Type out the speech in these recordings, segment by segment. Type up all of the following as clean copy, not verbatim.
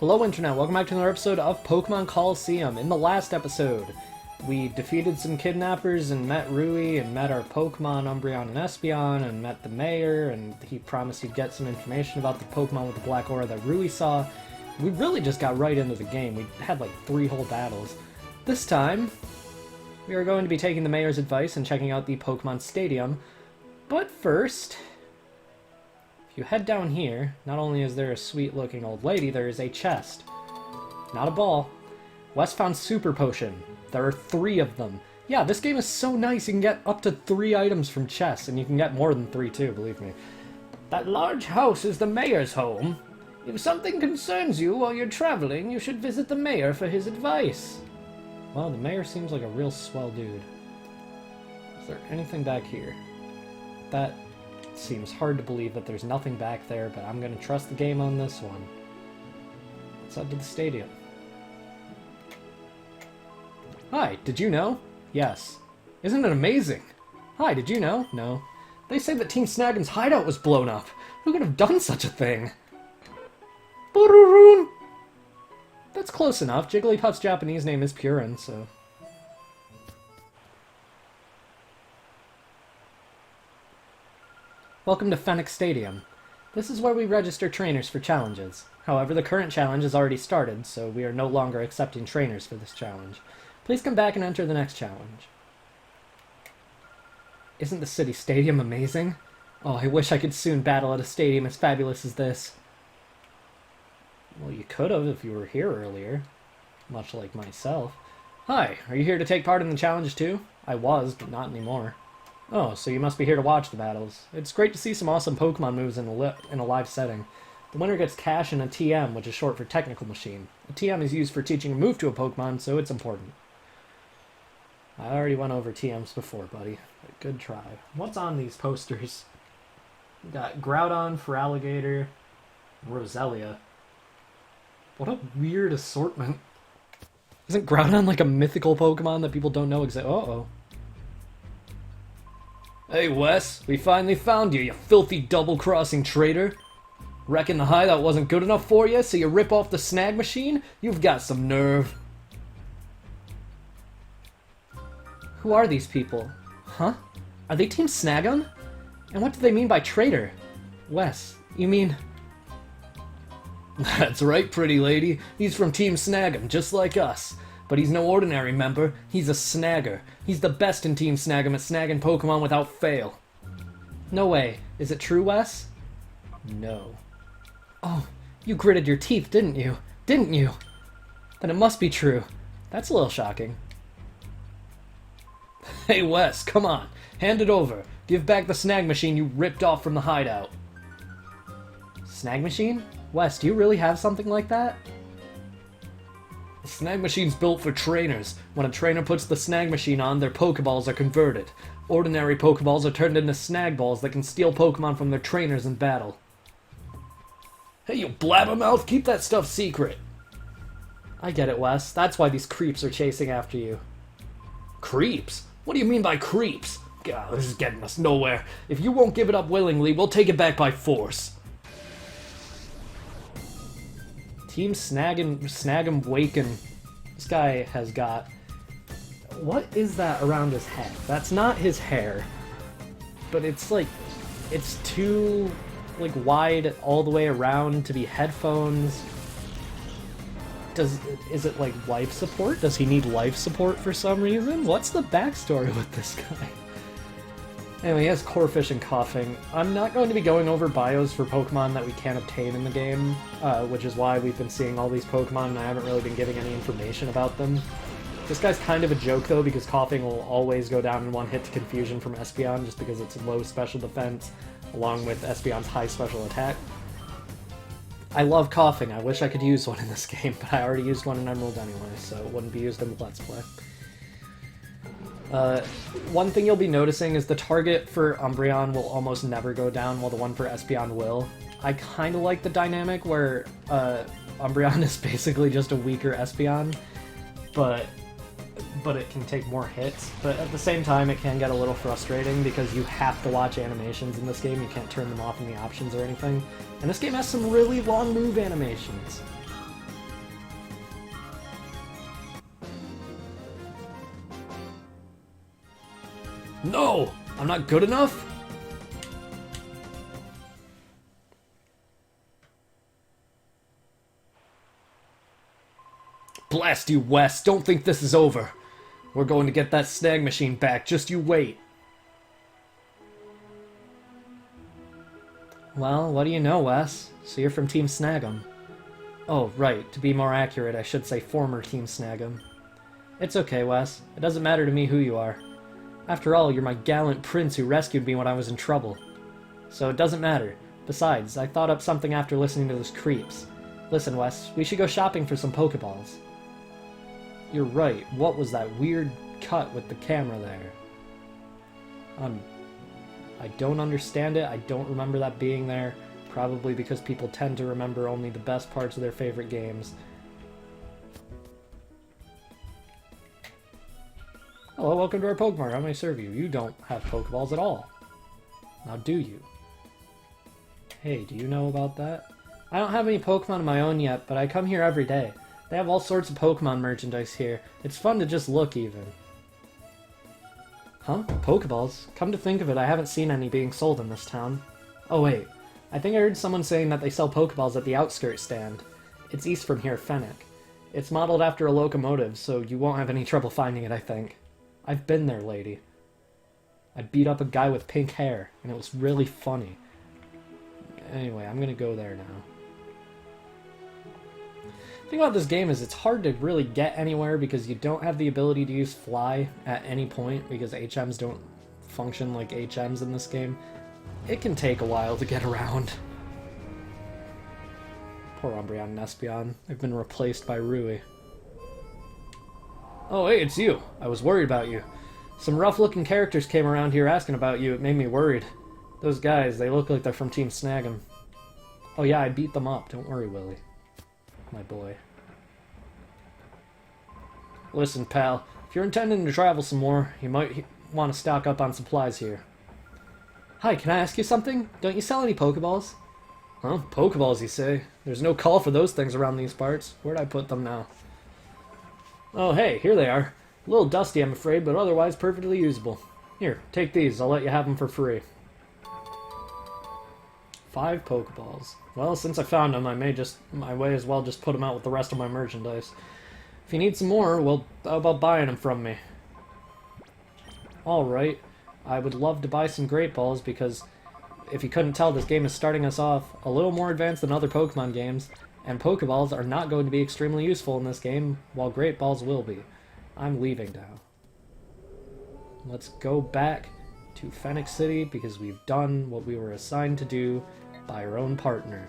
Hello Internet, welcome back to another episode of Pokemon Colosseum. In the last episode, we defeated some kidnappers and met Rui and met our Pokemon Umbreon and Espeon and met the mayor, and he promised he'd get some information about the Pokemon with the black aura that Rui saw. We really just got right into the game. We had like 3 whole battles. This time, we are going to be taking the mayor's advice and checking out the Pokemon Stadium. But first, if you head down here, not only is there a sweet-looking old lady, there is a chest. Not a ball. Wes found Super Potion. There are 3 of them. Yeah, this game is so nice, you can get up to 3 items from chests, and you can get more than 3 too, believe me. That large house is the mayor's home. If something concerns you while you're traveling, you should visit the mayor for his advice. Well, the mayor seems like a real swell dude. Is there anything back here? That seems hard to believe that there's nothing back there, but I'm going to trust the game on this one. Let's head to the stadium. Hi, did you know? Yes. Isn't it amazing? Hi, did you know? No. They say that Team Snag'em's hideout was blown up. Who could have done such a thing? Bururoon! That's close enough. Jigglypuff's Japanese name is Purin, so... Welcome to Phoenix Stadium. This is where we register trainers for challenges. However, the current challenge has already started, so we are no longer accepting trainers for this challenge. Please come back and enter the next challenge. Isn't the city stadium amazing? Oh, I wish I could soon battle at a stadium as fabulous as this. Well, you could have if you were here earlier. Much like myself. Hi, are you here to take part in the challenge too? I was, but not anymore. Oh, so you must be here to watch the battles. It's great to see some awesome Pokemon moves in a live setting. The winner gets cash and a TM, which is short for Technical Machine. A TM is used for teaching a move to a Pokemon, so it's important. I already went over TMs before, buddy. But good try. What's on these posters? We got Groudon, Feraligatr, Roselia. What a weird assortment. Isn't Groudon like a mythical Pokemon that people don't know exactly? Uh-oh. Hey Wes, we finally found you filthy double-crossing traitor. Reckon the hideout wasn't good enough for you, so you rip off the snag machine? You've got some nerve. Who are these people? Huh? Are they Team Snag'em? And what do they mean by traitor? Wes, you mean... That's right, pretty lady. He's from Team Snag'em, just like us. But he's no ordinary member, he's a snagger. He's the best in Team Snag'em at snagging Pokemon without fail. No way. Is it true, Wes? No. Oh, you gritted your teeth, didn't you? Didn't you? Then it must be true. That's a little shocking. Hey Wes, come on. Hand it over. Give back the snag machine you ripped off from the hideout. Snag machine? Wes, do you really have something like that? The snag machine's built for trainers. When a trainer puts the snag machine on, their Pokeballs are converted. Ordinary Pokeballs are turned into snag balls that can steal Pokemon from their trainers in battle. Hey, you blabbermouth, keep that stuff secret. I get it, Wes. That's why these creeps are chasing after you. Creeps? What do you mean by creeps? God, this is getting us nowhere. If you won't give it up willingly, we'll take it back by force. Team Snag'em Waken. This guy has got... What is that around his head? That's not his hair. But it's like... It's too... like wide all the way around to be headphones. Is it like life support? Does he need life support for some reason? What's the backstory with this guy? Anyway, he has Corphish and Coughing. I'm not going to be going over bios for Pokemon that we can't obtain in the game, which is why we've been seeing all these Pokemon and I haven't really been giving any information about them. This guy's kind of a joke though, because Coughing will always go down in one hit to Confusion from Espeon just because it's low special defense, along with Espeon's high special attack. I love Coughing. I wish I could use one in this game, but I already used one in Emerald anyway, so it wouldn't be used in the Let's Play. One thing you'll be noticing is the target for Umbreon will almost never go down, while the one for Espeon will. I kind of like the dynamic where Umbreon is basically just a weaker Espeon, but it can take more hits. But at the same time, it can get a little frustrating because you have to watch animations in this game. You can't turn them off in the options or anything. And this game has some really long move animations. No! I'm not good enough? Blast you, Wes! Don't think this is over! We're going to get that snag machine back, just you wait! Well, what do you know, Wes? So you're from Team Snag'em. Oh, right. To be more accurate, I should say former Team Snag'em. It's okay, Wes. It doesn't matter to me who you are. After all, you're my gallant prince who rescued me when I was in trouble. So it doesn't matter. Besides, I thought up something after listening to those creeps. Listen, Wes, we should go shopping for some Poké Balls. You're right. What was that weird cut with the camera there? I don't understand it. I don't remember that being there. Probably because people tend to remember only the best parts of their favorite games. Hello, welcome to our Pokemon. How may I serve you? You don't have Pokeballs at all. Now do you? Hey, do you know about that? I don't have any Pokemon of my own yet, but I come here every day. They have all sorts of Pokemon merchandise here. It's fun to just look, even. Huh? Pokeballs? Come to think of it, I haven't seen any being sold in this town. Oh wait, I think I heard someone saying that they sell Pokeballs at the outskirts stand. It's east from here, Fennec. It's modeled after a locomotive, so you won't have any trouble finding it, I think. I've been there, lady. I beat up a guy with pink hair, and it was really funny. Anyway, I'm gonna go there now. The thing about this game is it's hard to really get anywhere because you don't have the ability to use fly at any point because HMs don't function like HMs in this game. It can take a while to get around. Poor Umbreon and Espeon. They've been replaced by Rui. Oh, hey, it's you. I was worried about you. Some rough-looking characters came around here asking about you. It made me worried. Those guys, they look like they're from Team Snag'em. Oh yeah, I beat them up. Don't worry, Willie. My boy. Listen, pal. If you're intending to travel some more, you might want to stock up on supplies here. Hi, can I ask you something? Don't you sell any Pokeballs? Huh? Pokeballs, you say? There's no call for those things around these parts. Where'd I put them now? Oh, hey, here they are. A little dusty, I'm afraid, but otherwise perfectly usable. Here, take these. I'll let you have them for free. 5 Pokeballs. Well, since I found them, I may as well just put them out with the rest of my merchandise. If you need some more, well, how about buying them from me? Alright. I would love to buy some Great Balls because, if you couldn't tell, this game is starting us off a little more advanced than other Pokemon games, and Pokeballs are not going to be extremely useful in this game, while Great Balls will be. I'm leaving now. Let's go back to Fennec City because we've done what we were assigned to do by our own partner.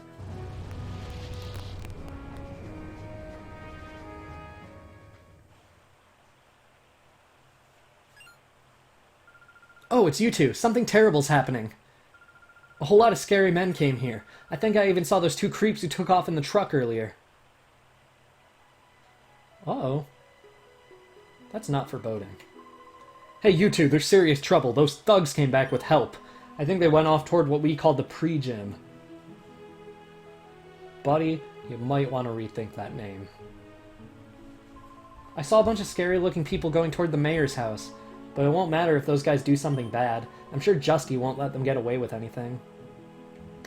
Oh, it's you two. Something terrible's happening. A whole lot of scary men came here. I think I even saw those 2 creeps who took off in the truck earlier. Uh-oh. That's not foreboding. Hey, you two, there's serious trouble. Those thugs came back with help. I think they went off toward what we call the pre-gym. Buddy, you might want to rethink that name. I saw a bunch of scary-looking people going toward the mayor's house. But it won't matter if those guys do something bad. I'm sure Justy won't let them get away with anything.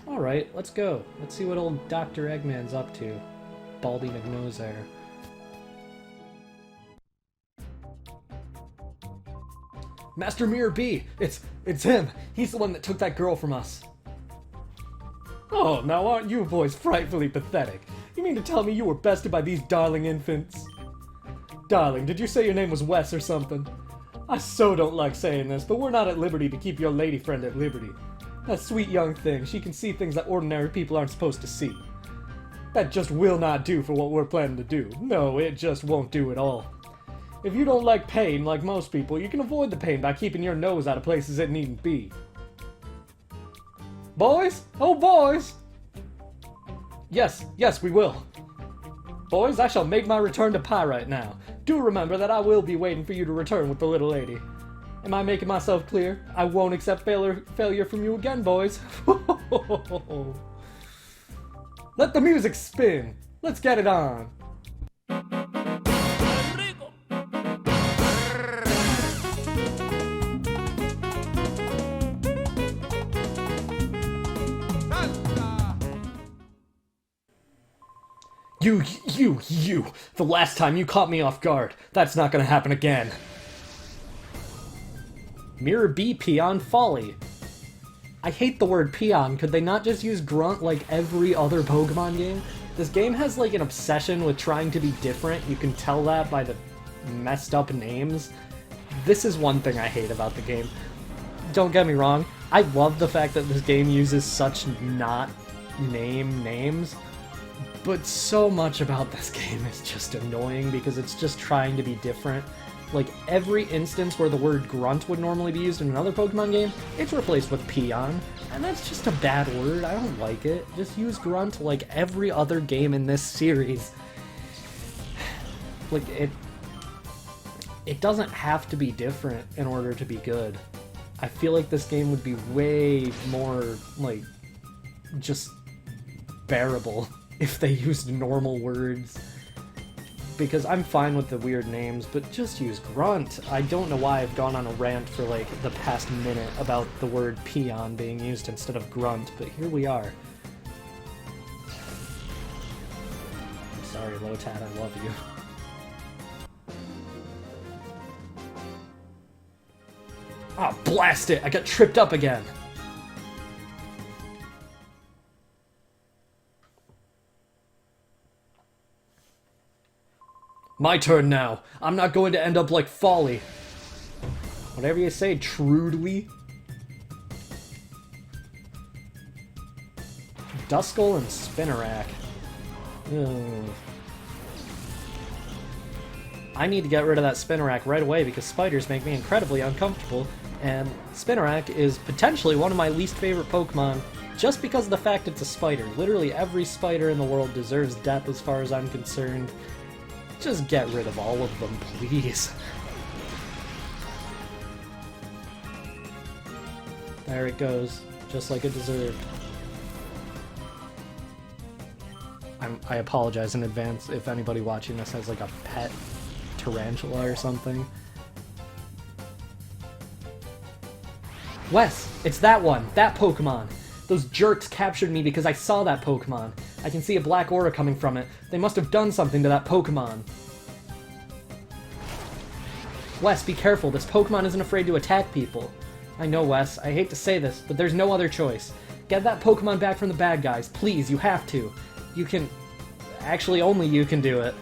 Alright, let's go. Let's see what old Dr. Eggman's up to. Baldy McNoseair. Master Mirror B! It's him! He's the one that took that girl from us. Oh, now aren't you boys frightfully pathetic? You mean to tell me you were bested by these darling infants? Darling, did you say your name was Wes or something? I so don't like saying this, but we're not at liberty to keep your lady friend at liberty. That sweet young thing, she can see things that ordinary people aren't supposed to see. That just will not do for what we're planning to do. No, it just won't do at all. If you don't like pain, like most people, you can avoid the pain by keeping your nose out of places it needn't be. Boys? Oh, boys! Yes, we will. Boys, I shall make my return to Pyrite now. Do remember that I will be waiting for you to return with the little lady. Am I making myself clear? I won't accept failure from you again, boys. Let the music spin. Let's get it on. You! The last time you caught me off guard. That's not gonna happen again. Mirror B Peon Folly. I hate the word peon. Could they not just use grunt like every other Pokemon game? This game has like an obsession with trying to be different. You can tell that by the messed up names. This is one thing I hate about the game. Don't get me wrong, I love the fact that this game uses such not names, but so much about this game is just annoying because it's just trying to be different. Like, every instance where the word grunt would normally be used in another Pokemon game, it's replaced with peon, and that's just a bad word. I don't like it. Just use grunt like every other game in this series. Like, it doesn't have to be different in order to be good. I feel like this game would be way more, like, just bearable if they used normal words. Because I'm fine with the weird names, but just use grunt. I don't know why I've gone on a rant for, like, the past minute about the word peon being used instead of grunt, but here we are. I'm sorry, Lotad, I love you. Ah, oh, blast it! I got tripped up again! My turn now! I'm not going to end up like Folly! Whatever you say, Trudely. Duskull and Spinarak. Ugh. I need to get rid of that Spinarak right away because spiders make me incredibly uncomfortable, and Spinarak is potentially one of my least favorite Pokemon just because of the fact it's a spider. Literally every spider in the world deserves death as far as I'm concerned. Just get rid of all of them, please. There it goes, just like it deserved. I apologize in advance if anybody watching this has like a pet tarantula or something. Wes, it's that one, that Pokemon. Those jerks captured me because I saw that Pokemon. I can see a black aura coming from it. They must have done something to that Pokemon. Wes, be careful. This Pokemon isn't afraid to attack people. I know, Wes. I hate to say this, but there's no other choice. Get that Pokemon back from the bad guys. Please, you have to. You can... Actually, only you can do it.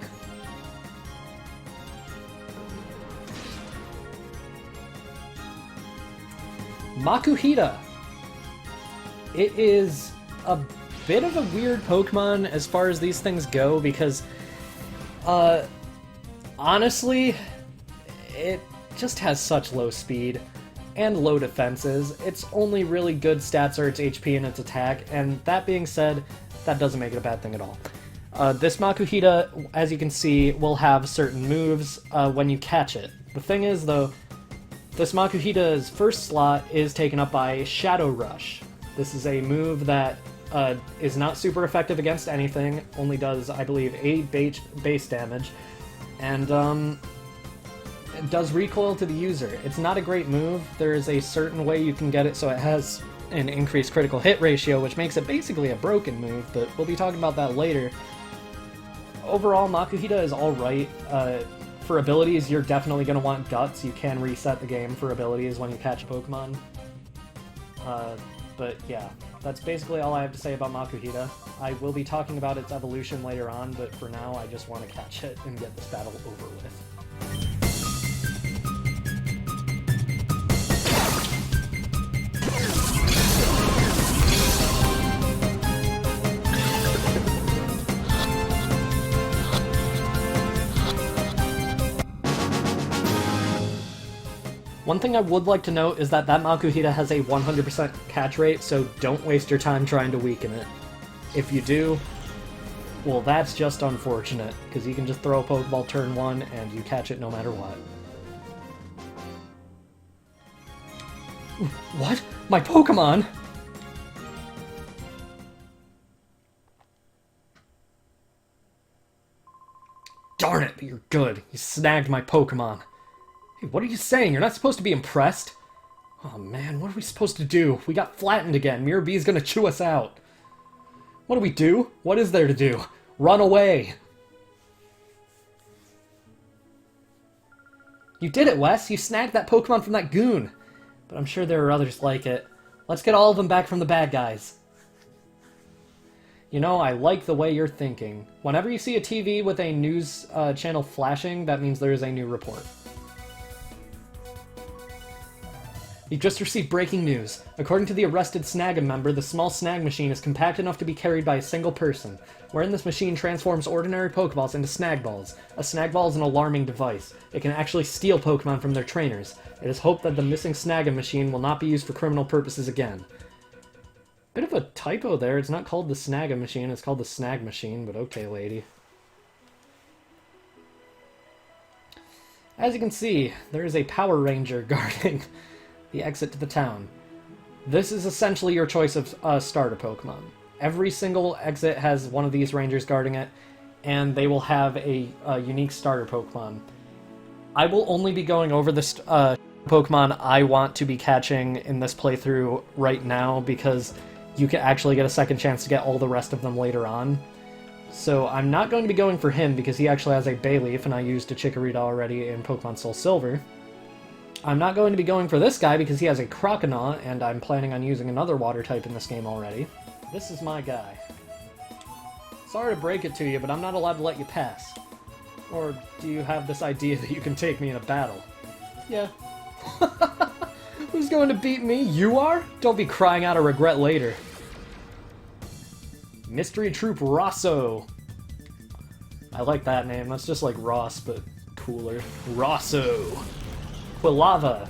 Makuhita. It is a bit of a weird Pokemon as far as these things go because, honestly, it just has such low speed and low defenses. Its only really good stats are its HP and its attack, and that being said, that doesn't make it a bad thing at all. This Makuhita, as you can see, will have certain moves when you catch it. The thing is, though, this Makuhita's first slot is taken up by Shadow Rush. This is a move that is not super effective against anything, only does, I believe, 8 base damage, and it does recoil to the user. It's not a great move. There is a certain way you can get it so it has an increased critical hit ratio, which makes it basically a broken move, but we'll be talking about that later. Overall, Makuhita is alright. For abilities, you're definitely going to want Guts. You can reset the game for abilities when you catch a Pokemon. But yeah, that's basically all I have to say about Makuhita. I will be talking about its evolution later on, but for now I just want to catch it and get this battle over with. One thing I would like to note is that Makuhita has a 100% catch rate, so don't waste your time trying to weaken it. If you do, well, that's just unfortunate, because you can just throw a Pokeball turn 1 and you catch it no matter what. What? My Pokemon? Darn it, but you're good. You snagged my Pokemon. Hey, what are you saying? You're not supposed to be impressed? Oh man, what are we supposed to do? We got flattened again. Mirror B's gonna chew us out. What do we do? What is there to do? Run away! You did it, Wes! You snagged that Pokemon from that goon! But I'm sure there are others like it. Let's get all of them back from the bad guys. You know, I like the way you're thinking. Whenever you see a TV with a news channel flashing, that means there is a new report. You just received breaking news. According to the arrested Snag'em member, the small snag machine is compact enough to be carried by a single person, wherein this machine transforms ordinary Pokeballs into snag balls. A snag ball is an alarming device. It can actually steal Pokemon from their trainers. It is hoped that the missing Snag'em machine will not be used for criminal purposes again. Bit of a typo there. It's not called the Snag'em machine, it's called the snag machine, but okay, lady. As you can see, there is a Power Ranger guarding the exit to the town. This is essentially your choice of starter Pokemon. Every single exit has one of these Rangers guarding it, and they will have a unique starter Pokemon. I will only be going over the Pokemon I want to be catching in this playthrough right now, because you can actually get a second chance to get all the rest of them later on. So I'm not going to be going for him because he actually has a Bayleaf, and I used a Chikorita already in Pokemon Soul Silver. I'm not going to be going for this guy because he has a Croconaw, and I'm planning on using another water type in this game already. This is my guy. Sorry to break it to you, but I'm not allowed to let you pass. Or do you have this idea that you can take me in a battle? Yeah. Who's going to beat me? You are? Don't be crying out of regret later. Mystery Troop Rosso. I like that name. That's just like Ross, but cooler. Rosso. Quilava.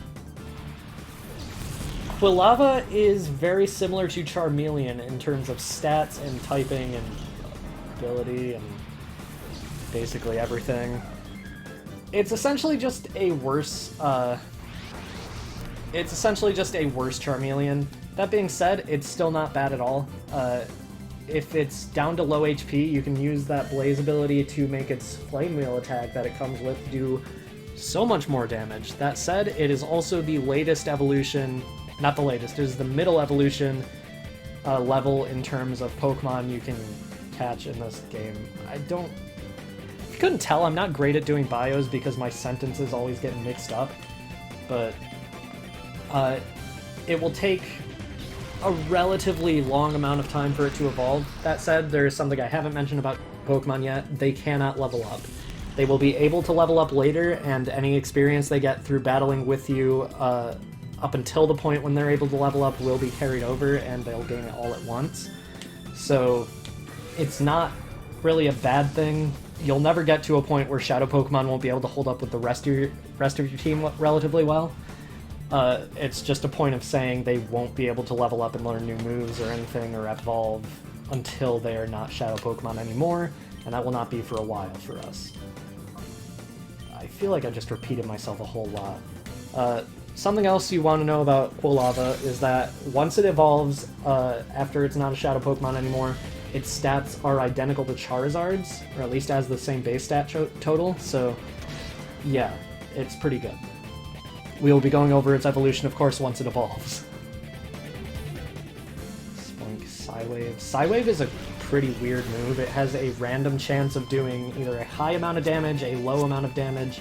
Quilava is very similar to Charmeleon in terms of stats and typing and ability and basically everything. It's essentially just a worse, Charmeleon. That being said, it's still not bad at all. If it's down to low HP, you can use that Blaze ability to make its Flame Wheel attack that it comes with do so much more damage. That said, it is also the latest evolution, not the latest, it is the middle evolution level in terms of Pokemon you can catch in this game. If you couldn't tell, I'm not great at doing bios because my sentences always get mixed up, but it will take a relatively long amount of time for it to evolve. That said, there is something I haven't mentioned about Pokemon yet. They cannot level up. They will be able to level up later, and any experience they get through battling with you up until the point when they're able to level up will be carried over, and they'll gain it all at once. So it's not really a bad thing. You'll never get to a point where Shadow Pokemon won't be able to hold up with the rest of your team relatively well. It's just a point of saying they won't be able to level up and learn new moves or anything or evolve until they are not Shadow Pokemon anymore, and that will not be for a while for us. I feel like I just repeated myself a whole lot. Something else you want to know about Quilava is that once it evolves, after it's not a Shadow Pokemon anymore, its stats are identical to Charizard's, or at least has the same base stat total, so yeah, it's pretty good. We will be going over its evolution, of course, once it evolves. Spoink, Psywave. Psywave is a pretty weird move. It has a random chance of doing either a high amount of damage, a low amount of damage,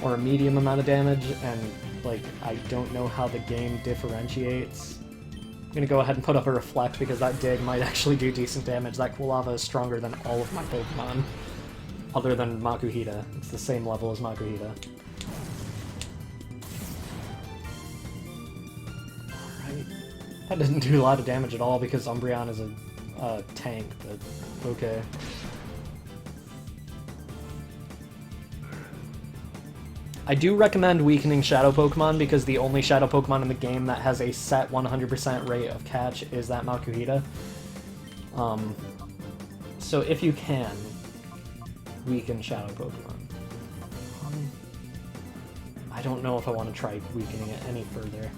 or a medium amount of damage, and, like, I don't know how the game differentiates. I'm gonna go ahead and put up a Reflect because that dig might actually do decent damage. That Quilava is stronger than all of my Pokemon, other than Makuhita. It's the same level as Makuhita. Alright. That didn't do a lot of damage at all because Umbreon is a tank, but okay. I do recommend weakening Shadow Pokemon because the only Shadow Pokemon in the game that has a set 100% rate of catch is that Makuhita. So if you can, weaken Shadow Pokemon. I don't know if I want to try weakening it any further.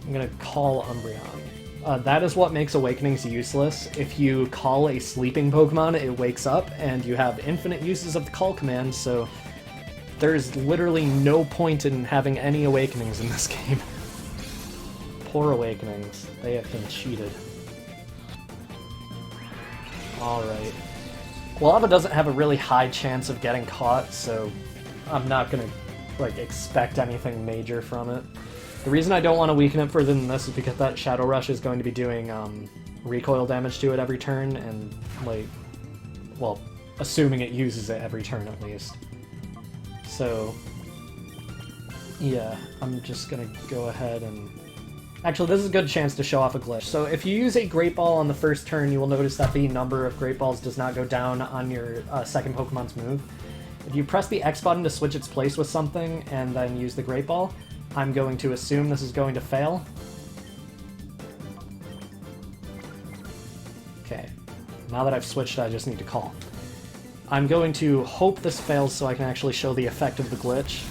I'm gonna call Umbreon. That is what makes Awakenings useless. If you call a sleeping Pokemon, it wakes up, and you have infinite uses of the call command, so there's literally no point in having any Awakenings in this game. Poor Awakenings. They have been cheated. Alright. Quilava doesn't have a really high chance of getting caught, so I'm not gonna, like, expect anything major from it. The reason I don't want to weaken it further than this is because that Shadow Rush is going to be doing recoil damage to it every turn, and, like, well, assuming it uses it every turn at least. So, yeah, I'm just gonna go ahead and... Actually, this is a good chance to show off a glitch. So if you use a Great Ball on the first turn, you will notice that the number of Great Balls does not go down on your second Pokemon's move. If you press the X button to switch its place with something and then use the Great Ball, I'm going to assume this is going to fail. Okay, now that I've switched, I just need to call. I'm going to hope this fails so I can actually show the effect of the glitch.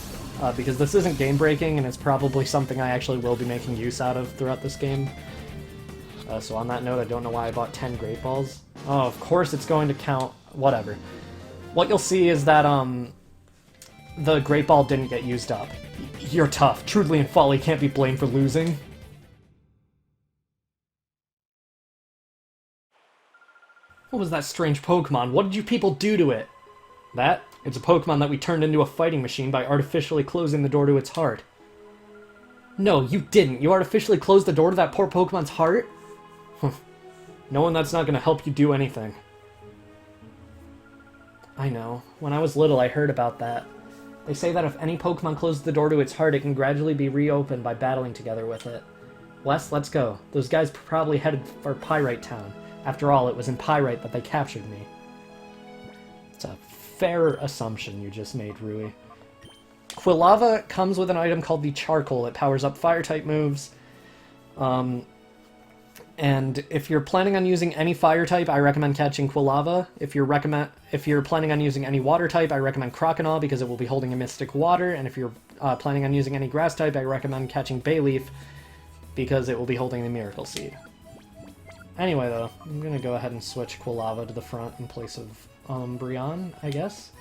Because this isn't game-breaking, and it's probably something I actually will be making use out of throughout this game. So on that note, I don't know why I bought 10 Great Balls. Oh, of course it's going to count. Whatever. What you'll see is that, the Great Ball didn't get used up. You're tough. Trudley and Folly can't be blamed for losing. What was that strange Pokemon? What did you people do to it? That? It's a Pokemon that we turned into a fighting machine by artificially closing the door to its heart. No, you didn't. You artificially closed the door to that poor Pokemon's heart? Knowing that's not going to help you do anything. I know. When I was little, I heard about that. They say that if any Pokemon closes the door to its heart, it can gradually be reopened by battling together with it. Wes, let's go. Those guys probably headed for Pyrite Town. After all, it was in Pyrite that they captured me. It's a fair assumption you just made, Rui. Quilava comes with an item called the Charcoal. It powers up Fire-type moves. And if you're planning on using any Fire-type, I recommend catching Quilava. If you're planning on using any Water-type, I recommend Croconaw because it will be holding a Mystic Water. And if you're planning on using any Grass-type, I recommend catching Bayleaf because it will be holding the Miracle Seed. Anyway, though, I'm going to go ahead and switch Quilava to the front in place of Umbreon, I guess.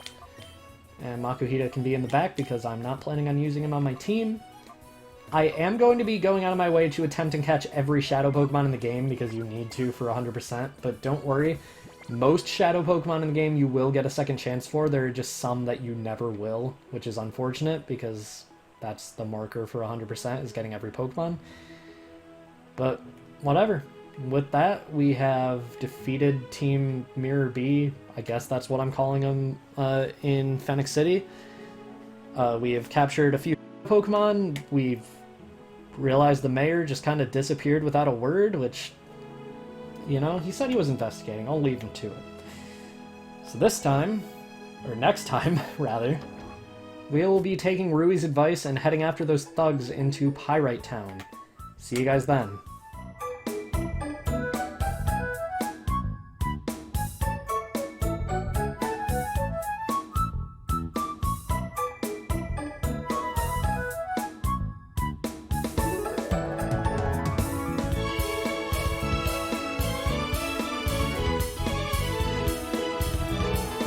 And Makuhita can be in the back because I'm not planning on using him on my team. I am going to be going out of my way to attempt and catch every Shadow Pokemon in the game because you need to for 100%, but don't worry. Most Shadow Pokemon in the game you will get a second chance for. There are just some that you never will, which is unfortunate because that's the marker for 100% is getting every Pokemon. But whatever. With that, we have defeated Team Mirror B. I guess that's what I'm calling them in Phoenix City. We have captured a few Pokemon. We've realized the mayor just kind of disappeared without a word, which, you know, he said he was investigating. I'll leave him to it. So this time, or next time, rather, we will be taking Rui's advice and heading after those thugs into Pyrite Town. See you guys then.